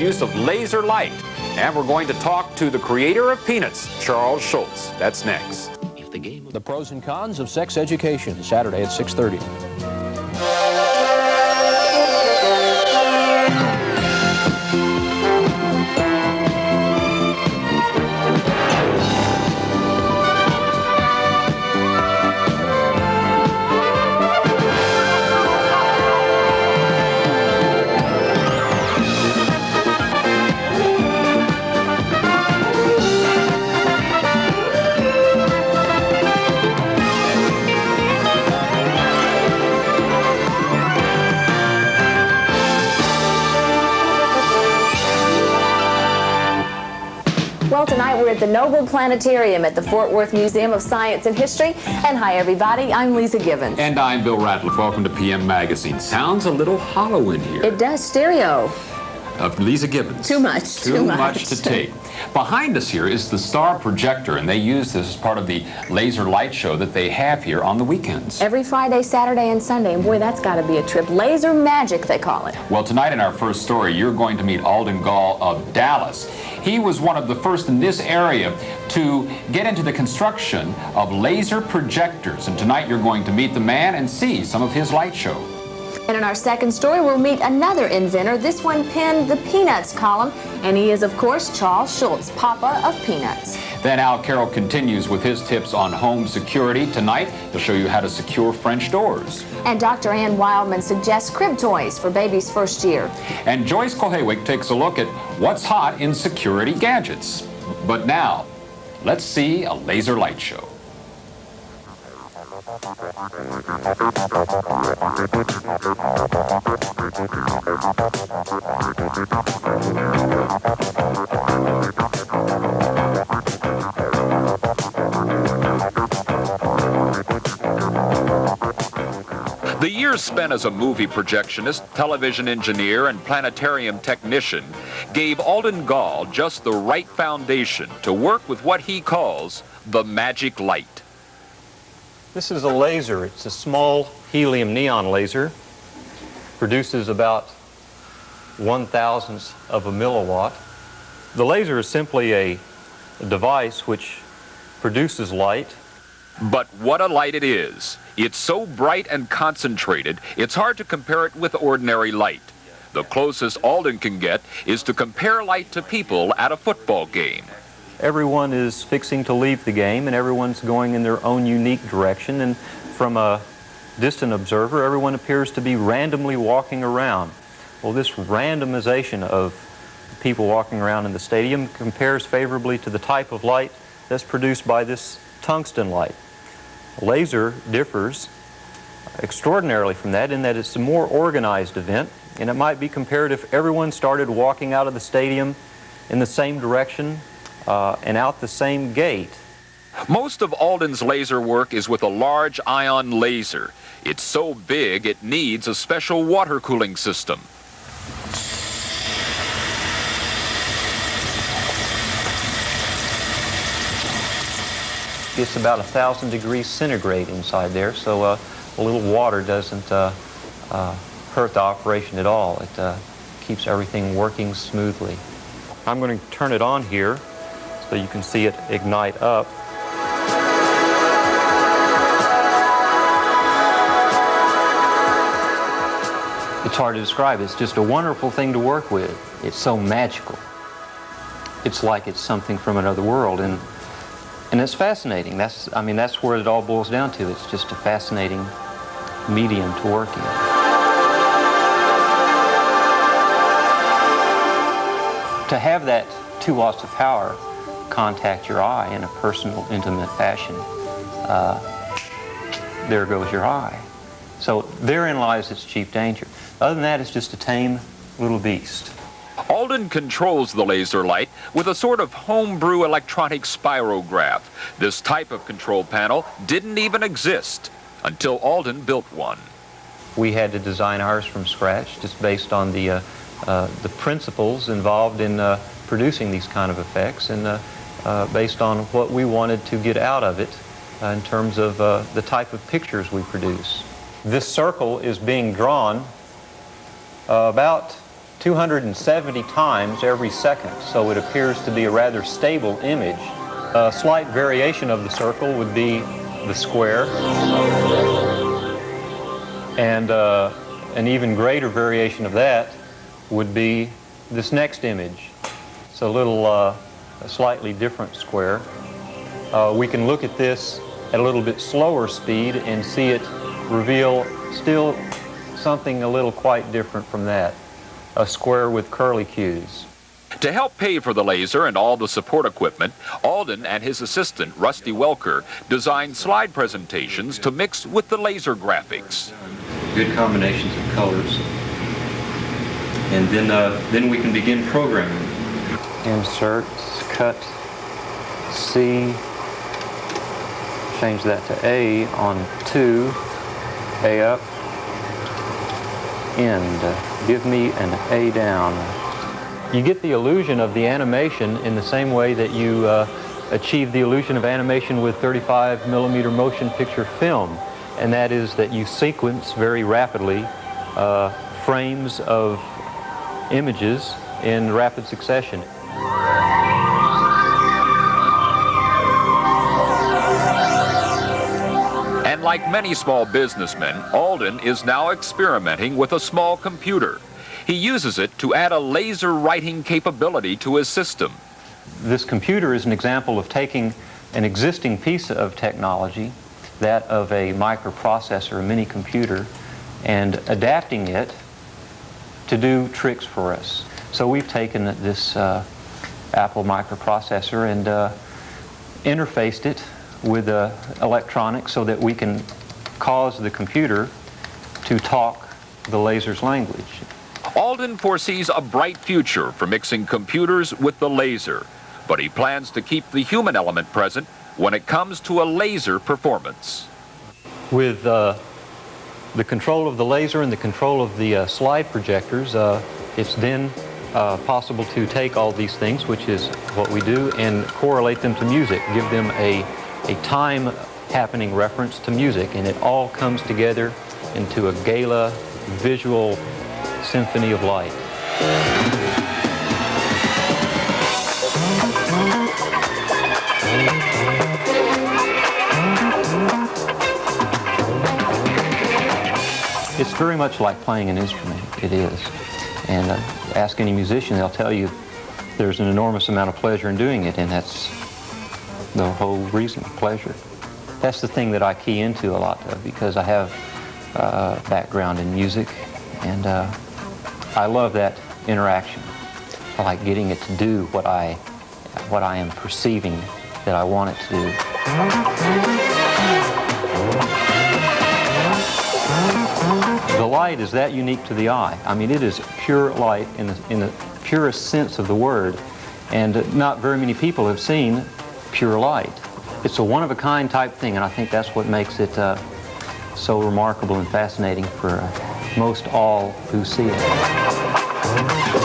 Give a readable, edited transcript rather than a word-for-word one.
use of laser light. And we're going to talk to the creator of Peanuts, Charles Schulz. That's next. The pros and cons of sex education, Saturday at 6:30. Well, tonight we're at the Noble Planetarium at the Fort Worth Museum of Science and History. And hi, everybody. I'm Lisa Gibbons. And I'm Bill Ratliff. Welcome to PM Magazine. Sounds a little hollow in here. It does. Stereo. Lisa Gibbons. Too much. Too much to take. Behind us here is the star projector, and they use this as part of the laser light show that they have here on the weekends. Every Friday, Saturday, and Sunday. And boy, that's got to be a trip. Laser magic, they call it. Well, tonight in our first story, you're going to meet Alden Gall of Dallas. He was one of the first in this area to get into the construction of laser projectors. And tonight you're going to meet the man and see some of his light show. And in our second story, we'll meet another inventor. This one penned the Peanuts column, and he is, of course, Charles Schulz, Papa of Peanuts. Then Al Carroll continues with his tips on home security. Tonight, he'll show you how to secure French doors. And Dr. Ann Wildman suggests crib toys for baby's first year. And Joyce Kohewig takes a look at what's hot in security gadgets. But now, let's see a laser light show. The years spent as a movie projectionist, television engineer, and planetarium technician gave Alden Gall just the right foundation to work with what he calls the magic light. This is a laser. It's a small helium neon laser. Produces about 1/1000th of a milliwatt. The laser is simply a device which produces light. But what a light it is. It's so bright and concentrated, it's hard to compare it with ordinary light. The closest Alden can get is to compare light to people at a football game. Everyone is fixing to leave the game, and everyone's going in their own unique direction, and from a distant observer, everyone appears to be randomly walking around. Well, this randomization of people walking around in the stadium compares favorably to the type of light that's produced by this tungsten light. A laser differs extraordinarily from that in that it's a more organized event, and it might be compared if everyone started walking out of the stadium in the same direction and out the same gate. Most of Alden's laser work is with a large ion laser. It's so big it needs a special water cooling system. It's about 1,000 degrees centigrade inside there, so a little water doesn't hurt the operation at all. It keeps everything working smoothly. I'm going to turn it on here so you can see it ignite up. It's hard to describe. It's just a wonderful thing to work with. It's so magical. It's like it's something from another world, and it's fascinating. That's where it all boils down to. It's just a fascinating medium to work in. To have that 2 watts of power contact your eye in a personal, intimate fashion, there goes your eye. So therein lies its chief danger. Other than that, it's just a tame little beast. Alden controls the laser light with a sort of homebrew electronic spirograph. This type of control panel didn't even exist until Alden built one. We had to design ours from scratch, just based on the principles involved in producing these kind of effects, and based on what we wanted to get out of it in terms of the type of pictures we produce. This circle is being drawn about 270 times every second, so it appears to be a rather stable image. A slight variation of the circle would be the square, and an even greater variation of that would be this next image. It's a little, a slightly different square. We can look at this at a little bit slower speed and see it reveal still something a little quite different from that, a square with curlicues. To help pay for the laser and all the support equipment, Alden and his assistant, Rusty Welker, designed slide presentations to mix with the laser graphics. Good combinations of colors. And then we can begin programming. Insert, cut, C, change that to A on 2, A up, end. Give me an A down. You get the illusion of the animation in the same way that you achieve the illusion of animation with 35mm motion picture film, and that is that you sequence very rapidly frames of images in rapid succession. And like many small businessmen, Alden is now experimenting with a small computer. He uses it to add a laser writing capability to his system. This computer is an example of taking an existing piece of technology, that of a microprocessor, a mini computer, and adapting it to do tricks for us. So we've taken this Apple microprocessor and interfaced it with electronics so that we can cause the computer to talk the laser's language. Alden foresees a bright future for mixing computers with the laser, but he plans to keep the human element present when it comes to a laser performance. With the control of the laser and the control of the slide projectors, it's then possible to take all these things, which is what we do, and correlate them to music, give them a time happening reference to music, and it all comes together into a gala visual symphony of light. It's very much like playing an instrument. It is. And ask any musician, they'll tell you there's an enormous amount of pleasure in doing it, and that's the whole reason, pleasure. That's the thing that I key into a lot because I have a background in music, and I love that interaction. I like getting it to do what I am perceiving that I want it to do. The light is that unique to the eye. I mean, it is pure light in the purest sense of the word, and not very many people have seen pure light. It's a one-of-a-kind type thing, and I think that's what makes it so remarkable and fascinating for most all who see it.